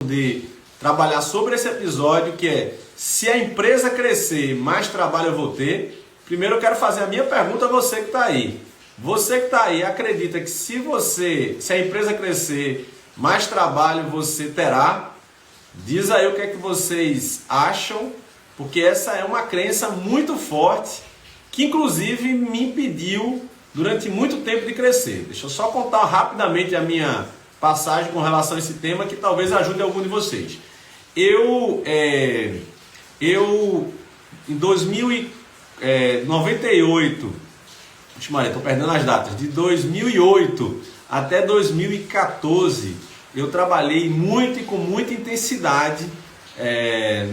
De trabalhar sobre esse episódio, que é: se a empresa crescer, mais trabalho eu vou ter. Primeiro eu quero fazer a minha pergunta a você que está aí. Você que está aí, acredita que se a empresa crescer, mais trabalho você terá? Diz aí o que é que vocês acham, porque essa é uma crença muito forte, que inclusive me impediu durante muito tempo de crescer. Deixa eu só contar rapidamente a minha passagem com relação a esse tema, que talvez ajude algum de vocês. Eu em 98, estou perdendo as datas, de 2008 até 2014, eu trabalhei muito e com muita intensidade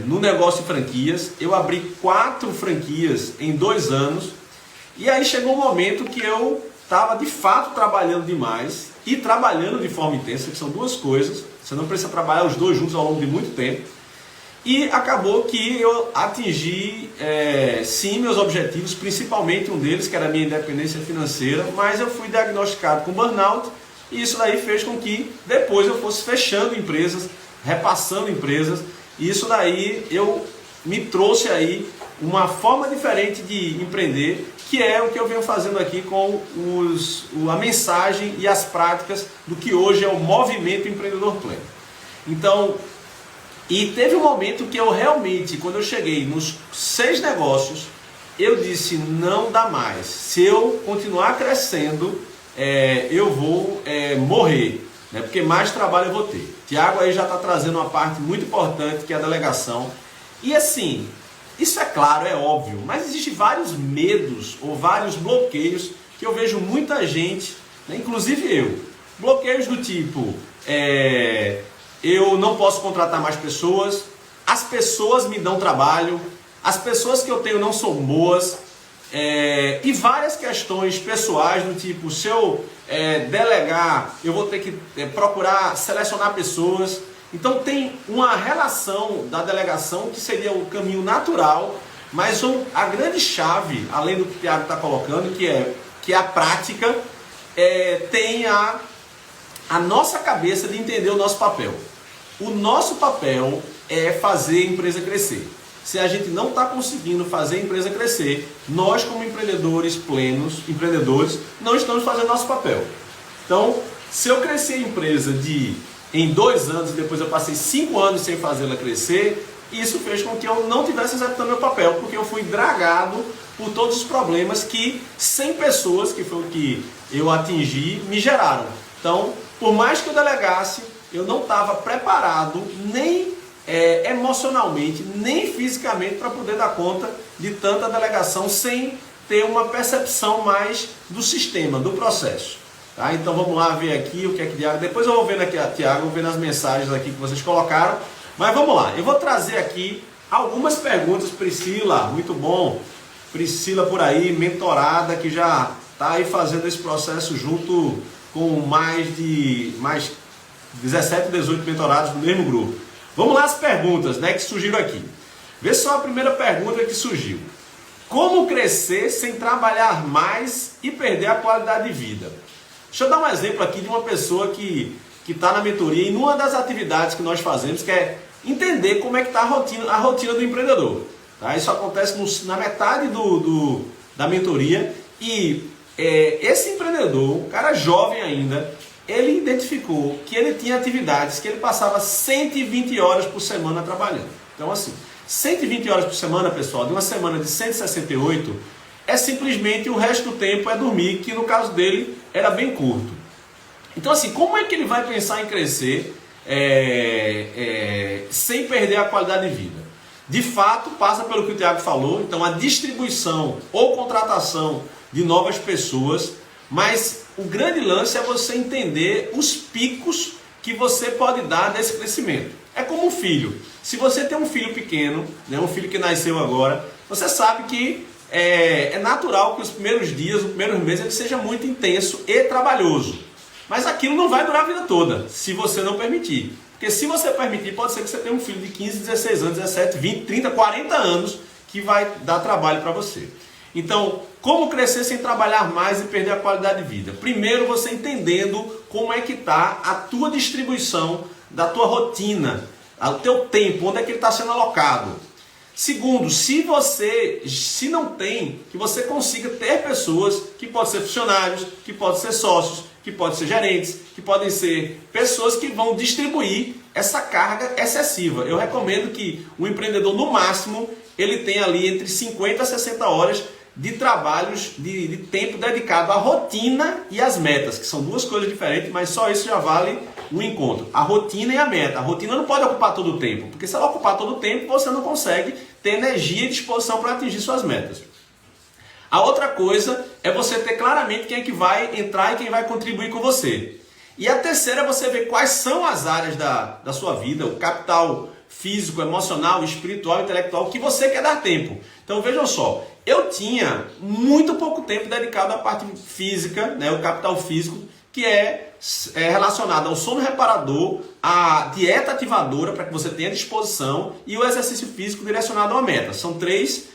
no negócio de franquias. Eu abri 4 franquias em 2 anos, e aí chegou um momento que eu estava de fato trabalhando demais e trabalhando de forma intensa, que são duas coisas. Você não precisa trabalhar os dois juntos ao longo de muito tempo. E acabou que eu atingi, sim, meus objetivos, principalmente um deles, que era a minha independência financeira, mas eu fui diagnosticado com burnout, e isso daí fez com que depois eu fosse fechando empresas, repassando empresas, e isso daí me trouxe aí uma forma diferente de empreender, que é o que eu venho fazendo aqui com a mensagem e as práticas do que hoje é o movimento empreendedor pleno. Então, e teve um momento que eu realmente, quando eu cheguei nos 6 negócios, eu disse: não dá mais. Se eu continuar crescendo, eu vou morrer, né? Porque mais trabalho eu vou ter. Tiago aí já está trazendo uma parte muito importante, que é a delegação. E assim, isso é claro, é óbvio, mas existem vários medos ou vários bloqueios que eu vejo muita gente, né, inclusive eu. Bloqueios do tipo: eu não posso contratar mais pessoas, as pessoas me dão trabalho, as pessoas que eu tenho não são boas, e várias questões pessoais do tipo: se eu delegar, eu vou ter que procurar selecionar pessoas. Então tem uma relação da delegação que seria o caminho natural, mas a grande chave, além do que o Tiago está colocando, que é a prática, tem a nossa cabeça de entender o nosso papel. O nosso papel é fazer a empresa crescer. Se a gente não está conseguindo fazer a empresa crescer, nós, como empreendedores plenos, não estamos fazendo nosso papel. Então, se eu crescer a empresa em 2 anos e depois eu passei 5 anos sem fazê-la crescer, isso fez com que eu não tivesse executando meu papel, porque eu fui dragado por todos os problemas que 100 pessoas, que foi o que eu atingi, me geraram. Então, por mais que eu delegasse, eu não estava preparado nem emocionalmente, nem fisicamente, para poder dar conta de tanta delegação sem ter uma percepção mais do sistema, do processo. Tá? Então vamos lá ver aqui o que é que Tiago. Depois eu vou vendo aqui, Tiago, vou vendo as mensagens aqui que vocês colocaram. Mas vamos lá, eu vou trazer aqui algumas perguntas. Priscila, muito bom. Priscila por aí, mentorada, que já está aí fazendo esse processo junto com mais 17, 18 mentorados no mesmo grupo. Vamos lá as perguntas, né, que surgiram aqui. Vê só a primeira pergunta que surgiu: como crescer sem trabalhar mais e perder a qualidade de vida? Deixa eu dar um exemplo aqui de uma pessoa que está na mentoria, e numa das atividades que nós fazemos, que é entender como é que está a rotina do empreendedor. Tá? Isso acontece na metade da mentoria, e esse empreendedor, um cara jovem ainda, ele identificou que ele tinha atividades que ele passava 120 horas por semana trabalhando. Então assim, 120 horas por semana, pessoal, de uma semana de 168, é simplesmente o resto do tempo é dormir, que no caso dele era bem curto. Então assim, como é que ele vai pensar em crescer sem perder a qualidade de vida? De fato, passa pelo que o Tiago falou. Então a distribuição ou contratação de novas pessoas, mas o grande lance é você entender os picos que você pode dar desse crescimento. É como um filho. Se você tem um filho pequeno, né, um filho que nasceu agora, você sabe que é natural que os primeiros dias, os primeiros meses, ele seja muito intenso e trabalhoso. Mas aquilo não vai durar a vida toda, se você não permitir. Porque se você permitir, pode ser que você tenha um filho de 15, 16 anos, 17, 20, 30, 40 anos, que vai dar trabalho para você. Então, como crescer sem trabalhar mais e perder a qualidade de vida? Primeiro, você entendendo como é que está a tua distribuição da tua rotina, o teu tempo, onde é que ele está sendo alocado. Segundo, se não tem, que você consiga ter pessoas que podem ser funcionários, que podem ser sócios, que podem ser gerentes, que podem ser pessoas que vão distribuir essa carga excessiva. Eu recomendo que o empreendedor, no máximo, ele tenha ali entre 50 a 60 horas de trabalhos, de tempo dedicado à rotina e às metas, que são duas coisas diferentes, mas só isso já vale o encontro. A rotina e a meta. A rotina não pode ocupar todo o tempo, porque se ela ocupar todo o tempo, você não consegue ter energia e disposição para atingir suas metas. A outra coisa é você ter claramente quem é que vai entrar e quem vai contribuir com você. E a terceira é você ver quais são as áreas da sua vida, o capital físico, emocional, espiritual, intelectual, que você quer dar tempo. Então vejam só, eu tinha muito pouco tempo dedicado à parte física, né, o capital físico, que é relacionado ao sono reparador, à dieta ativadora, para que você tenha disposição, e o exercício físico direcionado a uma meta. São três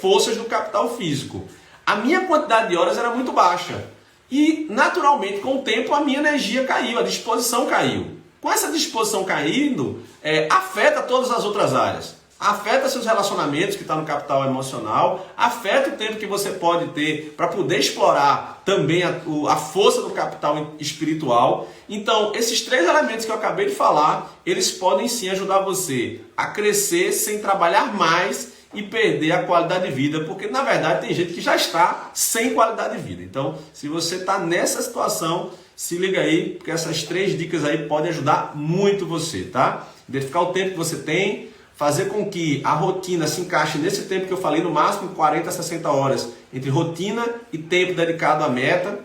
forças do capital físico. A minha quantidade de horas era muito baixa. E, naturalmente, com o tempo, a minha energia caiu, a disposição caiu. Com essa disposição caindo, afeta todas as outras áreas. Afeta seus relacionamentos, que está no capital emocional, afeta o tempo que você pode ter para poder explorar também a força do capital espiritual. Então, esses três elementos que eu acabei de falar, eles podem sim ajudar você a crescer sem trabalhar mais e perder a qualidade de vida, porque na verdade tem gente que já está sem qualidade de vida. Então, se você está nessa situação, se liga aí, porque essas três dicas aí podem ajudar muito você, tá? Identificar o tempo que você tem, fazer com que a rotina se encaixe nesse tempo que eu falei, no máximo 40 a 60 horas, entre rotina e tempo dedicado à meta.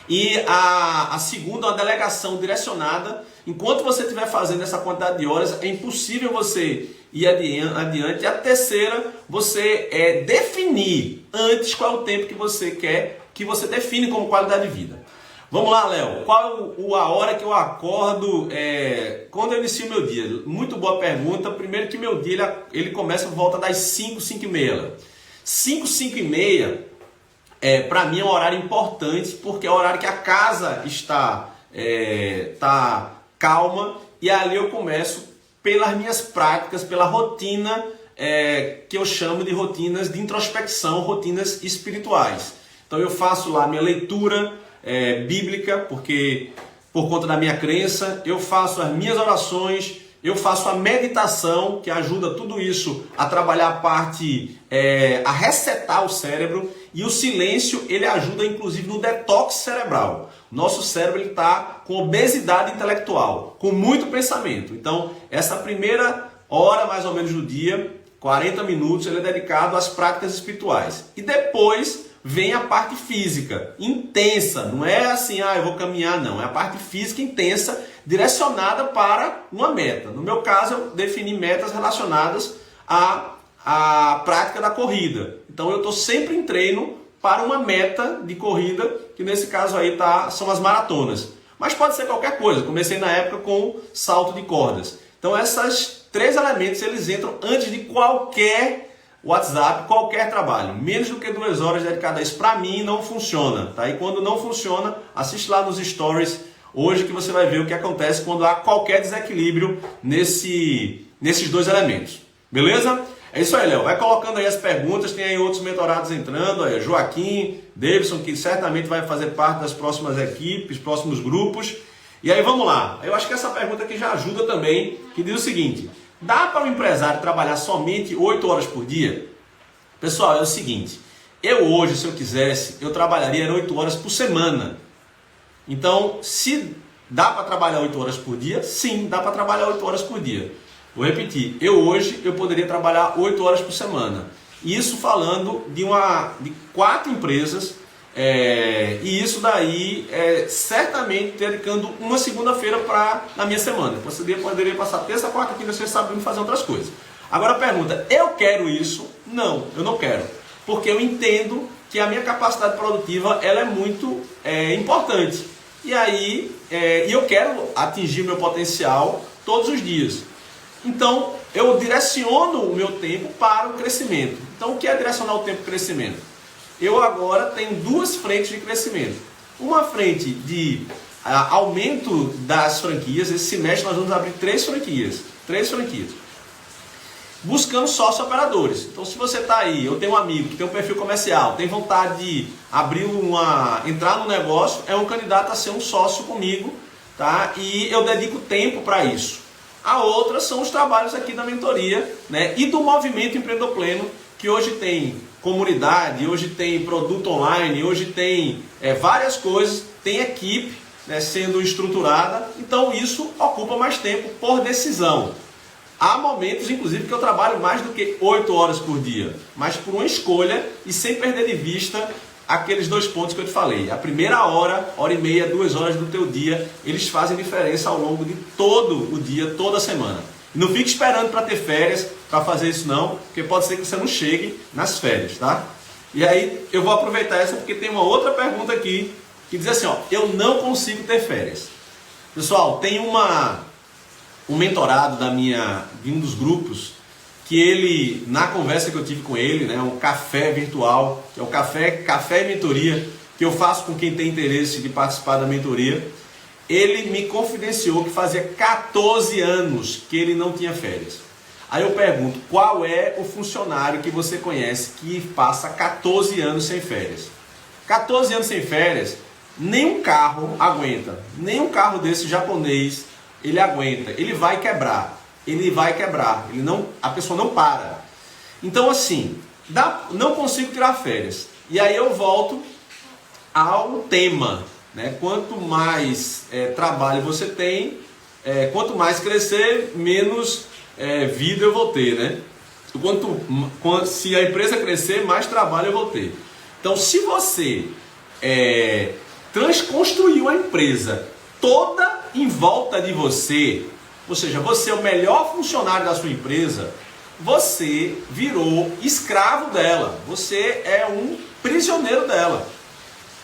E a segunda, uma delegação direcionada. Enquanto você estiver fazendo essa quantidade de horas, é impossível você ir adiante. E a terceira, você definir antes qual é o tempo que você quer, que você define como qualidade de vida. Vamos lá, Léo. Qual é a hora que eu acordo quando eu inicio o meu dia? Muito boa pergunta. Primeiro que meu dia ele começa por volta das 5, 5 e meia. 5, 5 e meia, para mim é um horário importante, porque é o horário que a casa está calma, e ali eu começo pelas minhas práticas, pela rotina que eu chamo de rotinas de introspecção, rotinas espirituais. Então eu faço lá minha leitura bíblica, porque por conta da minha crença, eu faço as minhas orações, eu faço a meditação, que ajuda tudo isso a trabalhar a parte, a resetar o cérebro, e o silêncio ele ajuda inclusive no detox cerebral. Nosso cérebro está com obesidade intelectual, com muito pensamento. Então, essa primeira hora mais ou menos do dia, 40 minutos, ele é dedicado às práticas espirituais. E depois vem a parte física, intensa. Não é assim, eu vou caminhar, não. É a parte física intensa, direcionada para uma meta. No meu caso, eu defini metas relacionadas à prática da corrida. Então, eu estou sempre em treino para uma meta de corrida, que nesse caso aí são as maratonas. Mas pode ser qualquer coisa. Comecei na época com salto de cordas. Então, esses três elementos, eles entram antes de qualquer WhatsApp, qualquer trabalho. Menos do que 2 horas dedicadas a isso, para mim, não funciona. Tá? E quando não funciona, assiste lá nos stories hoje, que você vai ver o que acontece quando há qualquer desequilíbrio nesses dois elementos. Beleza? É isso aí, Léo. Vai colocando aí as perguntas, tem aí outros mentorados entrando, aí, Joaquim, Davidson, que certamente vai fazer parte das próximas equipes, próximos grupos. E aí vamos lá. Eu acho que essa pergunta aqui já ajuda também, que diz o seguinte: dá para um empresário trabalhar somente 8 horas por dia? Pessoal, é o seguinte, eu hoje, se eu quisesse, eu trabalharia 8 horas por semana. Então, se dá para trabalhar 8 horas por dia? Sim, dá para trabalhar 8 horas por dia. Vou repetir, hoje eu poderia trabalhar 8 horas por semana. Isso falando de 4 empresas, e isso daí certamente dedicando uma segunda-feira na minha semana. Você poderia passar terça, quarta, quinta, sexta, sábado e fazer outras coisas. Agora a pergunta, eu quero isso? Não, eu não quero. Porque eu entendo que a minha capacidade produtiva ela é muito importante. E aí eu quero atingir meu potencial todos os dias. Então, eu direciono o meu tempo para o crescimento. Então, o que é direcionar o tempo para o crescimento? Eu agora tenho duas frentes de crescimento. Uma frente de aumento das franquias. Esse semestre nós vamos abrir 3 franquias. 3 franquias. Buscando sócios operadores. Então, se você está aí, eu tenho um amigo que tem um perfil comercial, tem vontade de entrar no negócio, é um candidato a ser um sócio comigo, tá? E eu dedico tempo para isso. A outra são os trabalhos aqui da mentoria, né? E do movimento Empreendedor Pleno, que hoje tem comunidade, hoje tem produto online, hoje tem várias coisas, tem equipe, né, sendo estruturada. Então isso ocupa mais tempo por decisão. Há momentos, inclusive, que eu trabalho mais do que 8 horas por dia, mas por uma escolha e sem perder de vista aqueles 2 pontos que eu te falei. A primeira hora e meia, 2 horas do teu dia, eles fazem diferença ao longo de todo o dia, toda a semana. E não fique esperando para ter férias para fazer isso não, porque pode ser que você não chegue nas férias, tá? E aí eu vou aproveitar essa porque tem uma outra pergunta aqui que diz assim, ó, eu não consigo ter férias. Pessoal, tem um mentorado de um dos grupos, que ele, na conversa que eu tive com ele, né, um café virtual, que é o café mentoria, que eu faço com quem tem interesse de participar da mentoria, ele me confidenciou que fazia 14 anos que ele não tinha férias. Aí eu pergunto, qual é o funcionário que você conhece que passa 14 anos sem férias? 14 anos sem férias, nenhum carro aguenta, nenhum carro desse japonês ele aguenta, ele vai quebrar, a pessoa não para. Então assim, não consigo tirar férias. E aí eu volto ao tema, né? Quanto mais trabalho você tem, quanto mais crescer, menos vida eu vou ter, né? Se a empresa crescer, mais trabalho eu vou ter. Então se você construiu a empresa toda em volta de você, ou seja, você é o melhor funcionário da sua empresa, você virou escravo dela, você é um prisioneiro dela.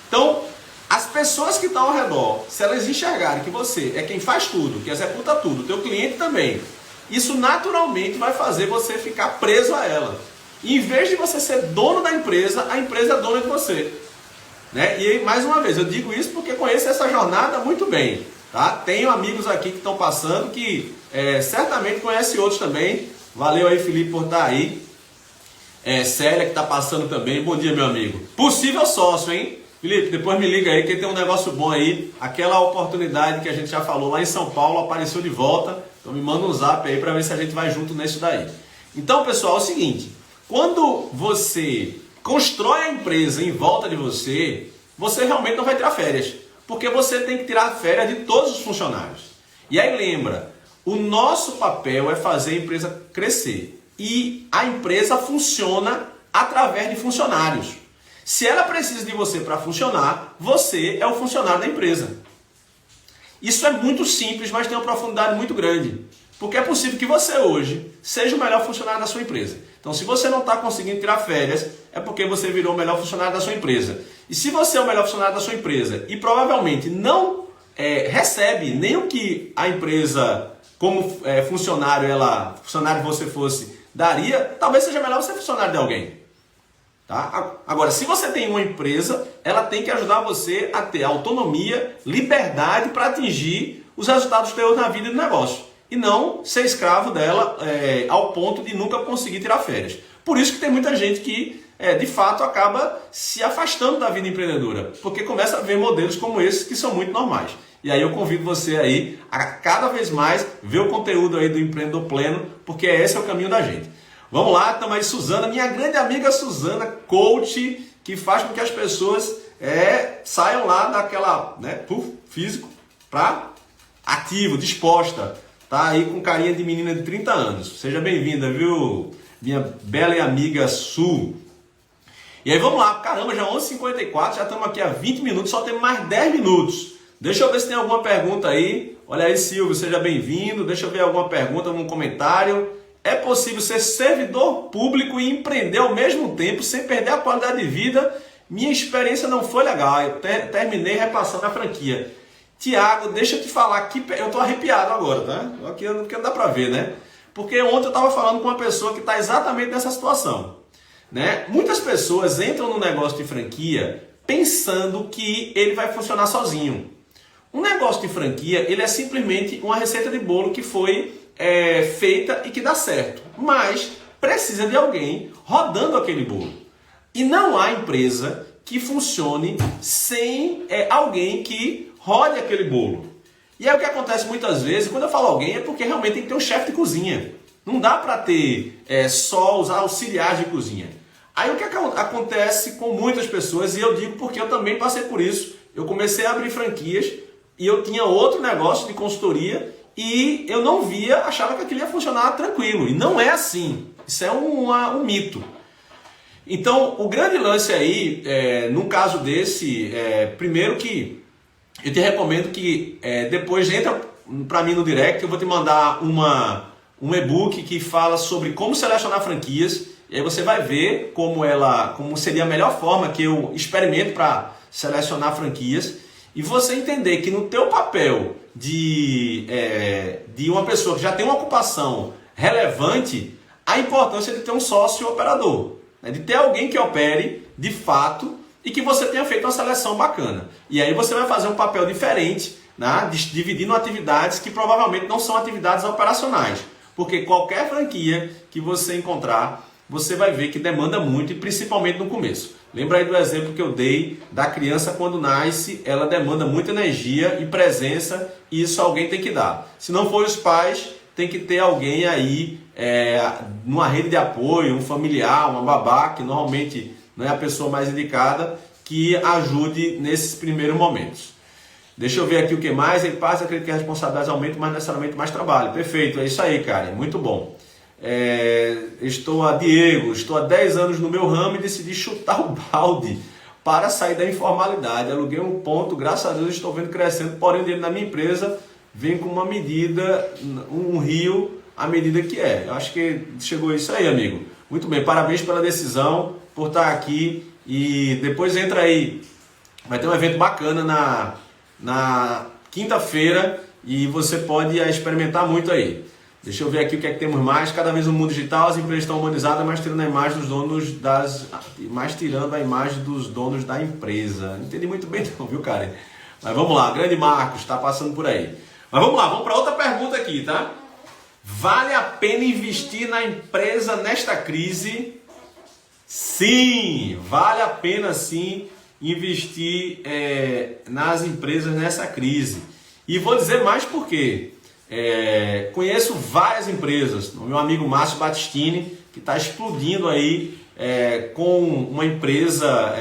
Então, as pessoas que estão ao redor, se elas enxergarem que você é quem faz tudo, que executa tudo, o teu cliente também, isso naturalmente vai fazer você ficar preso a ela. E em vez de você ser dono da empresa, a empresa é dona de você. Né? E mais uma vez, eu digo isso porque conheço essa jornada muito bem. Tá? Tenho amigos aqui que estão passando que certamente conhecem outros também. Valeu aí, Felipe, por estar aí. Célia que está passando também. Bom dia, meu amigo. Possível sócio, hein? Felipe, depois me liga aí que tem um negócio bom aí. Aquela oportunidade que a gente já falou lá em São Paulo apareceu de volta. Então me manda um zap aí para ver se a gente vai junto nisso daí. Então, pessoal, é o seguinte. Quando você constrói a empresa em volta de você, você realmente não vai tirar férias. Porque você tem que tirar férias de todos os funcionários. E aí lembra, o nosso papel é fazer a empresa crescer. E a empresa funciona através de funcionários. Se ela precisa de você para funcionar, você é o funcionário da empresa. Isso é muito simples, mas tem uma profundidade muito grande. Porque é possível que você hoje seja o melhor funcionário da sua empresa. Então, se você não está conseguindo tirar férias, é porque você virou o melhor funcionário da sua empresa. E se você é o melhor funcionário da sua empresa e provavelmente não recebe nem o que a empresa, como funcionário você fosse, daria, talvez seja melhor você ser funcionário de alguém. Tá? Agora, se você tem uma empresa, ela tem que ajudar você a ter autonomia, liberdade para atingir os resultados teus na vida e no negócio. E não ser escravo dela ao ponto de nunca conseguir tirar férias. Por isso que tem muita gente que, de fato, acaba se afastando da vida empreendedora. Porque começa a ver modelos como esses que são muito normais. E aí eu convido você aí a cada vez mais ver o conteúdo aí do Empreendedor Pleno, porque esse é o caminho da gente. Vamos lá, estamos aí, Suzana, minha grande amiga Suzana, coach, que faz com que as pessoas saiam lá daquela, físico, para ativo, disposta. Tá aí com carinha de menina de 30 anos. Seja bem-vinda, viu? Minha bela e amiga Su. E aí vamos lá. Caramba, já 11h54, já estamos aqui há 20 minutos, só temos mais 10 minutos. Deixa eu ver se tem alguma pergunta aí. Olha aí, Silvio, seja bem-vindo. Deixa eu ver alguma pergunta, algum comentário. É possível ser servidor público e empreender ao mesmo tempo sem perder a qualidade de vida? Minha experiência não foi legal. Eu terminei repassando a franquia. Tiago, deixa eu te falar aqui, eu tô arrepiado agora, tá? Aqui não dá pra ver, né? Porque ontem eu estava falando com uma pessoa que está exatamente nessa situação, né? Muitas pessoas entram no negócio de franquia pensando que ele vai funcionar sozinho. Um negócio de franquia, ele é simplesmente uma receita de bolo que foi feita e que dá certo. Mas precisa de alguém rodando aquele bolo. E não há empresa que funcione sem alguém que rode aquele bolo. E aí o que acontece muitas vezes, quando eu falo alguém, é porque realmente tem que ter um chefe de cozinha. Não dá para ter só os auxiliares de cozinha. Aí o que acontece com muitas pessoas, e eu digo porque eu também passei por isso, eu comecei a abrir franquias e eu tinha outro negócio de consultoria e eu não via, achava que aquilo ia funcionar tranquilo. E não é assim. Isso é um mito. Então, o grande lance aí, num caso desse, primeiro que eu te recomendo que depois entra para mim no direct, eu vou te mandar um e-book que fala sobre como selecionar franquias. E aí você vai ver como seria a melhor forma que eu experimento para selecionar franquias. E você entender que no teu papel de uma pessoa que já tem uma ocupação relevante, a importância de ter um sócio operador, né? De ter alguém que opere de fato e que você tenha feito uma seleção bacana. E aí você vai fazer um papel diferente, né? Dividindo atividades que provavelmente não são atividades operacionais. Porque qualquer franquia que você encontrar, você vai ver que demanda muito, e principalmente no começo. Lembra aí do exemplo que eu dei da criança quando nasce, ela demanda muita energia e presença, e isso alguém tem que dar. Se não for os pais, tem que ter alguém aí, numa rede de apoio, um familiar, uma babá, que normalmente não é a pessoa mais indicada, que ajude nesses primeiros momentos. Deixa eu ver aqui o que mais. Ele passa, acredito que a responsabilidade aumenta, mas necessariamente mais trabalho. Perfeito, é isso aí, cara, muito bom. Estou há 10 anos no meu ramo e decidi chutar o balde para sair da informalidade. Aluguei um ponto, graças a Deus estou vendo crescendo, porém o dinheiro na minha empresa vem com uma medida, um rio, a medida que é. Eu acho que chegou isso aí, amigo. Muito bem, parabéns pela decisão, por estar aqui, e depois entra aí, vai ter um evento bacana na quinta-feira e você pode experimentar muito aí. Deixa eu ver aqui o que é que temos mais. Cada vez no mundo digital as empresas estão humanizadas, mas tirando a imagem dos donos da empresa. Não entendi muito bem não, viu, Karen? Mas vamos lá, grande Marcos, está passando por aí. Mas vamos lá, vamos para outra pergunta aqui, tá? Vale a pena investir na empresa nesta crise? Sim, vale a pena sim investir nas empresas nessa crise. E vou dizer mais por quê. Conheço várias empresas, o meu amigo Márcio Battistini, que está explodindo aí com uma empresa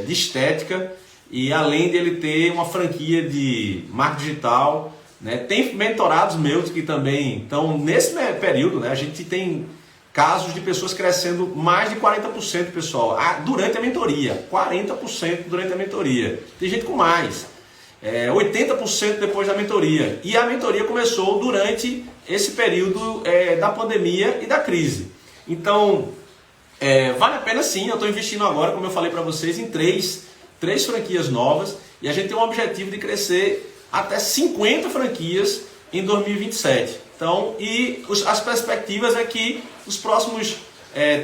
de estética, e além dele ter uma franquia de marketing digital, né? Tem mentorados meus que também estão nesse período, né? A gente tem casos de pessoas crescendo mais de 40%, pessoal, durante a mentoria, 40% durante a mentoria, tem gente com mais. 80% depois da mentoria. E a mentoria começou durante esse período da pandemia e da crise. Então, vale a pena sim. Eu estou investindo agora, como eu falei para vocês, em três franquias novas. E a gente tem um objetivo de crescer até 50 franquias em 2027. Então, as perspectivas é que os próximos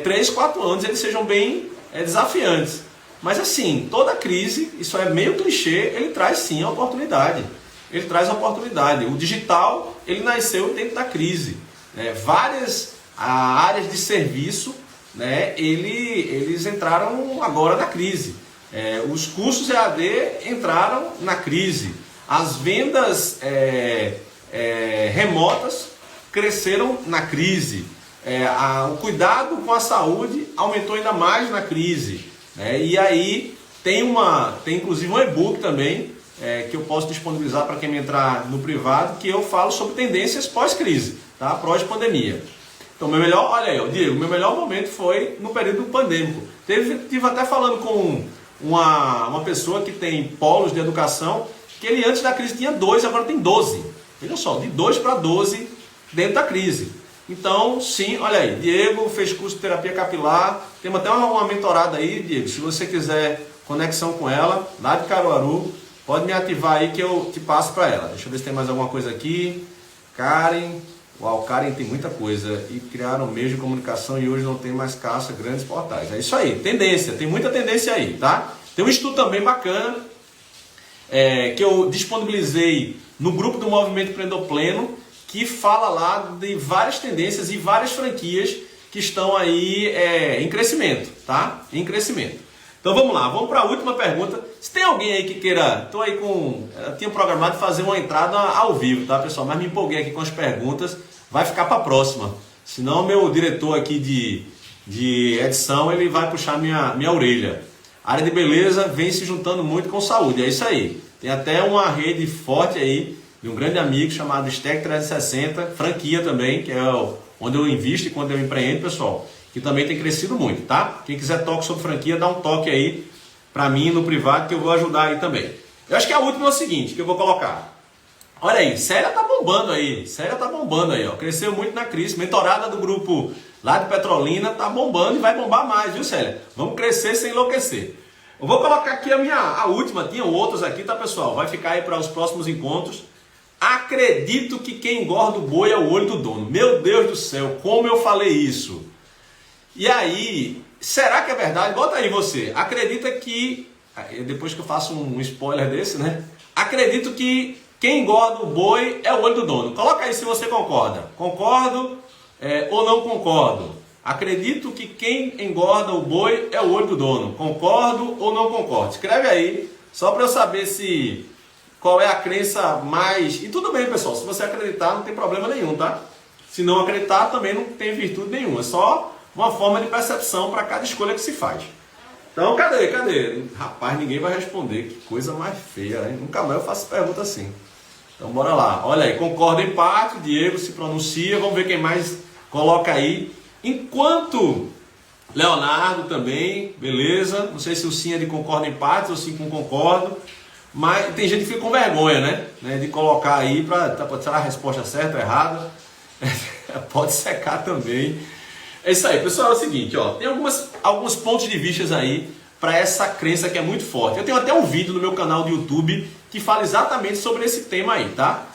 3, 4 anos eles sejam bem desafiantes. Mas assim, toda crise, isso é meio clichê, ele traz sim a oportunidade. Ele traz a oportunidade. O digital, ele nasceu dentro da crise. Várias áreas de serviço, né, eles entraram agora na crise. Os cursos EAD entraram na crise. As vendas remotas cresceram na crise. O cuidado com a saúde aumentou ainda mais na crise. E aí tem inclusive um e-book também que eu posso disponibilizar para quem me entrar no privado, que eu falo sobre tendências pós-crise, tá? Pós-pandemia. Então, olha aí, Diego, meu melhor momento foi no período pandêmico. Tive até falando com uma pessoa que tem polos de educação, que ele antes da crise tinha 2, agora tem 12. Veja só, de 2 para 12 dentro da crise. Então, sim, olha aí, Diego fez curso de terapia capilar, temos até uma mentorada aí, Diego, se você quiser conexão com ela, lá de Caruaru, pode me ativar aí que eu te passo para ela. Deixa eu ver se tem mais alguma coisa aqui. Karen, Uau, Karen tem muita coisa e criaram meios de comunicação e hoje não tem mais caça, grandes portais. É isso aí, tendência, tem muita tendência aí, tá? Tem um estudo também bacana que eu disponibilizei no grupo do Movimento Empreendedor Pleno, que fala lá de várias tendências e várias franquias que estão aí em crescimento, tá? Em crescimento. Então vamos lá, vamos para a última pergunta. Se tem alguém aí que queira, eu tinha programado fazer uma entrada ao vivo, tá, pessoal? Mas me empolguei aqui com as perguntas, vai ficar para a próxima. Senão meu diretor aqui de edição, ele vai puxar minha orelha. A área de beleza vem se juntando muito com saúde, é isso aí. Tem até uma rede forte aí de um grande amigo chamado Stack 360, franquia também, que é onde eu invisto e quando eu empreendo, pessoal, que também tem crescido muito, tá? Quem quiser toque sobre franquia, dá um toque aí para mim no privado que eu vou ajudar aí também. Eu acho que a última é o seguinte, que eu vou colocar. Olha aí, Célia tá bombando aí, ó. Cresceu muito na crise, mentorada do grupo lá de Petrolina, tá bombando e vai bombar mais, viu, Célia? Vamos crescer sem enlouquecer. Eu vou colocar aqui a última, tinham outras aqui, tá, pessoal? Vai ficar aí para os próximos encontros. Acredito que quem engorda o boi é o olho do dono. Meu Deus do céu, como eu falei isso? E aí, será que é verdade? Bota aí você. Acredita que, depois que eu faço um spoiler desse, né? Acredito que quem engorda o boi é o olho do dono. Coloca aí se você concorda. Concordo ou não concordo? Acredito que quem engorda o boi é o olho do dono. Concordo ou não concordo? Escreve aí, só para eu saber qual é a crença mais... E tudo bem, pessoal, se você acreditar não tem problema nenhum, tá? Se não acreditar também não tem virtude nenhuma. É só uma forma de percepção para cada escolha que se faz. Então, cadê? Rapaz, ninguém vai responder. Que coisa mais feia, hein? Nunca mais eu faço pergunta assim. Então, bora lá. Olha aí, concorda em parte, o Diego se pronuncia. Vamos ver quem mais coloca aí. Enquanto Leonardo também, beleza. Não sei se o sim é de concorda em parte ou sim com concordo. Mas tem gente que fica com vergonha, né? De colocar aí para tirar a resposta certa ou errada. Pode secar também. É isso aí, pessoal. É o seguinte, ó, tem alguns pontos de vista aí para essa crença que é muito forte. Eu tenho até um vídeo no meu canal do YouTube que fala exatamente sobre esse tema aí, tá?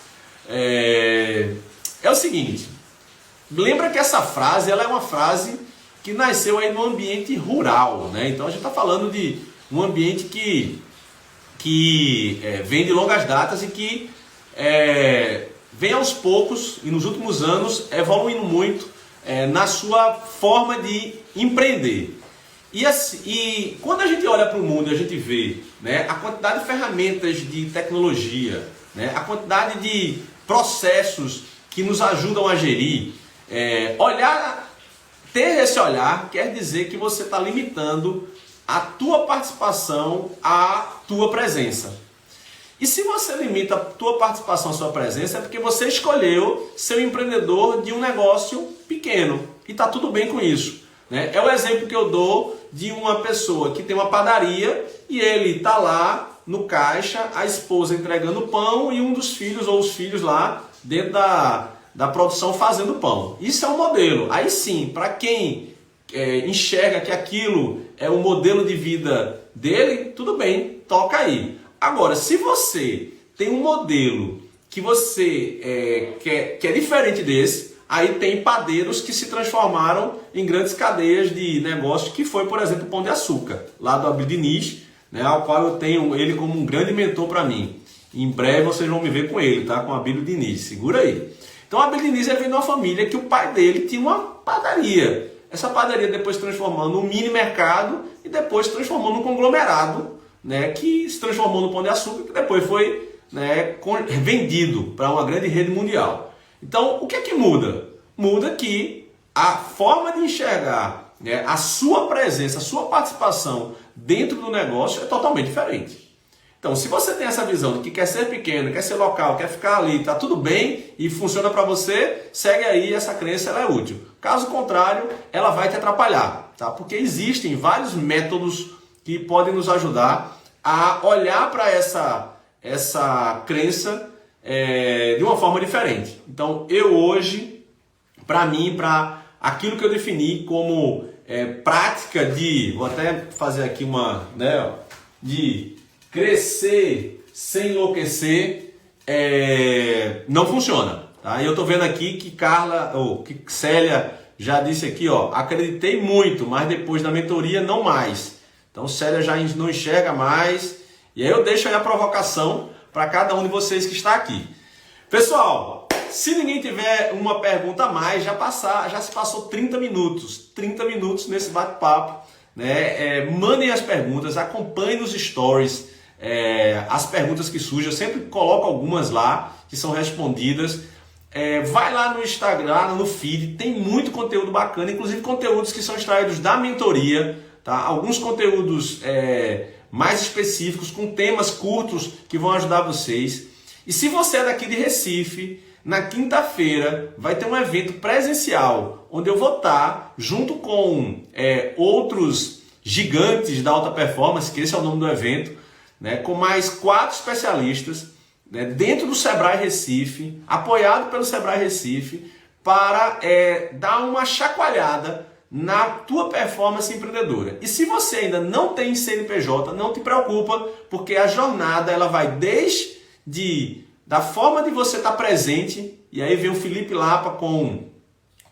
É o seguinte, lembra que essa frase ela é uma frase que nasceu aí no ambiente rural, né? Então a gente está falando de um ambiente que vem de longas datas e que vem aos poucos e nos últimos anos evoluindo muito na sua forma de empreender. E quando a gente olha para o mundo e a gente vê, né, a quantidade de ferramentas de tecnologia, né, a quantidade de processos que nos ajudam a gerir, ter esse olhar quer dizer que você está limitando a tua participação à tua presença. E se você limita a tua participação à sua presença, é porque você escolheu ser um empreendedor de um negócio pequeno. E está tudo bem com isso, né? É o exemplo que eu dou de uma pessoa que tem uma padaria e ele está lá no caixa, a esposa entregando pão e um dos filhos ou os filhos lá dentro da produção fazendo pão. Isso é um modelo. Aí sim, para quem enxerga que aquilo é o modelo de vida dele, tudo bem, toca aí. Agora, se você tem um modelo que você que é diferente desse, aí tem padeiros que se transformaram em grandes cadeias de negócios, que foi, por exemplo, o Pão de Açúcar, lá do Abílio Diniz, né, ao qual eu tenho ele como um grande mentor para mim. Em breve vocês vão me ver com ele, tá? Com o Abílio Diniz, segura aí. Então o Abílio Diniz vem de uma família que o pai dele tinha uma padaria. Essa padaria depois se transformou num mini mercado e depois se transformou num conglomerado, né, que se transformou no Pão de Açúcar, que depois foi, né, vendido para uma grande rede mundial. Então, o que é que muda? Muda que a forma de enxergar, né, a sua presença, a sua participação dentro do negócio é totalmente diferente. Então, se você tem essa visão de que quer ser pequeno, quer ser local, quer ficar ali, tá tudo bem e funciona para você, segue aí, essa crença ela é útil. Caso contrário, ela vai te atrapalhar, tá? Porque existem vários métodos que podem nos ajudar a olhar para essa crença de uma forma diferente. Então, eu hoje, para mim, para aquilo que eu defini como prática vou até fazer aqui uma, né, de crescer sem enlouquecer, não funciona. Tá? E eu tô vendo aqui que que Célia já disse aqui, ó, acreditei muito, mas depois da mentoria não mais. Então Célia já não enxerga mais. E aí eu deixo aí a provocação para cada um de vocês que está aqui. Pessoal, se ninguém tiver uma pergunta a mais, já se passou 30 minutos. 30 minutos nesse bate-papo. Né? Mandem as perguntas, acompanhem nos stories as perguntas que surgem. Eu sempre coloco algumas lá que são respondidas. Vai lá no Instagram, no feed, tem muito conteúdo bacana, inclusive conteúdos que são extraídos da mentoria, tá? Alguns conteúdos mais específicos, com temas curtos que vão ajudar vocês. E se você é daqui de Recife, na quinta-feira vai ter um evento presencial, onde eu vou estar junto com outros gigantes da alta performance, que esse é o nome do evento, né? Com mais 4 especialistas, dentro do Sebrae Recife, apoiado pelo Sebrae Recife, para dar uma chacoalhada na tua performance empreendedora. E se você ainda não tem CNPJ, não te preocupa, porque a jornada ela vai desde da forma de você estar presente, e aí vem o Felipe Lapa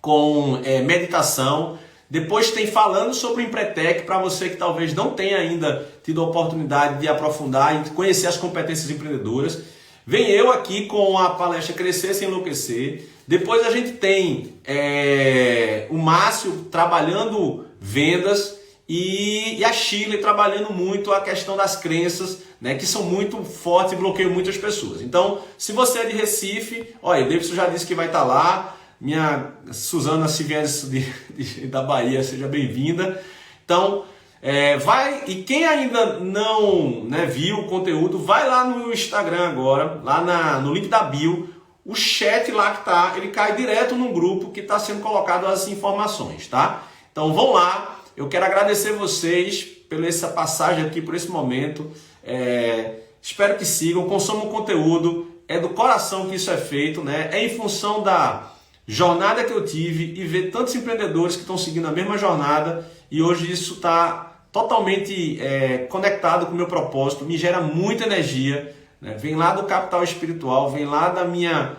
com meditação. Depois tem falando sobre o Empretec, para você que talvez não tenha ainda tido a oportunidade de aprofundar e conhecer as competências empreendedoras. Vem eu aqui com a palestra Crescer Sem Enlouquecer. Depois a gente tem o Márcio trabalhando vendas e a Shirley trabalhando muito a questão das crenças, né, que são muito fortes e bloqueiam muitas pessoas. Então, se você é de Recife, olha, o Davidson já disse que vai estar lá. Minha Suzana, se vier da Bahia, seja bem-vinda. Então, e quem ainda não viu o conteúdo, vai lá no Instagram agora, lá no link da bio, o chat lá que tá, ele cai direto num grupo que está sendo colocado as informações, tá? Então vão lá, eu quero agradecer vocês pela essa passagem aqui, por esse momento, espero que sigam, consumam o conteúdo, é do coração que isso é feito, né? É em função da jornada que eu tive e ver tantos empreendedores que estão seguindo a mesma jornada, e hoje isso está totalmente conectado com o meu propósito, me gera muita energia, né? Vem lá do capital espiritual, vem lá da minha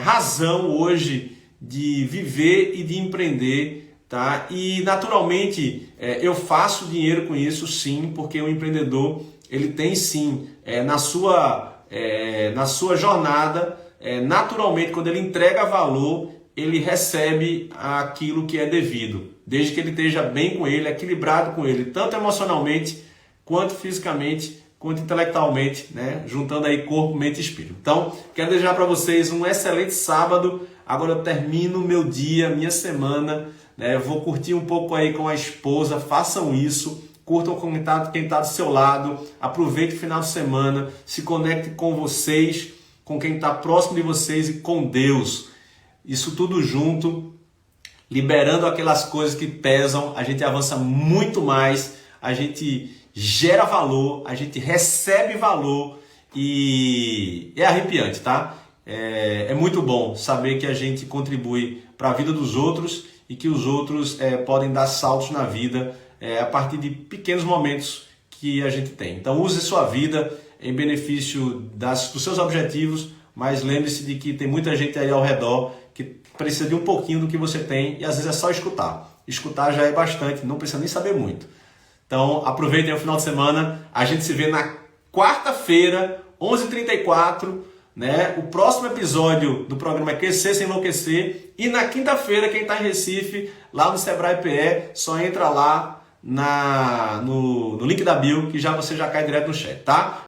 razão hoje de viver e de empreender, tá? E naturalmente eu faço dinheiro com isso, sim, porque o empreendedor ele tem sim na sua jornada, naturalmente quando ele entrega valor, ele recebe aquilo que é devido, desde que ele esteja bem com ele, equilibrado com ele, tanto emocionalmente, quanto fisicamente, quanto intelectualmente, né? Juntando aí corpo, mente e espírito. Então, quero desejar para vocês um excelente sábado. Agora eu termino meu dia, minha semana, né? Vou curtir um pouco aí com a esposa, façam isso, curtam quem está do seu lado, aproveite o final de semana, se conecte com vocês, com quem está próximo de vocês e com Deus. Isso tudo junto, liberando aquelas coisas que pesam, a gente avança muito mais, a gente gera valor, a gente recebe valor e é arrepiante, tá? É muito bom saber que a gente contribui para a vida dos outros e que os outros podem dar saltos na vida a partir de pequenos momentos que a gente tem. Então use sua vida em benefício dos seus objetivos, mas lembre-se de que tem muita gente aí ao redor que precisa de um pouquinho do que você tem e às vezes é só escutar. Escutar já é bastante, não precisa nem saber muito. Então aproveitem o final de semana, a gente se vê na quarta-feira, 11h34, né? O próximo episódio do programa é Crescer Sem Enlouquecer, e na quinta-feira, quem está em Recife, lá no Sebrae PE, só entra lá no link da bio que você já cai direto no chat, tá?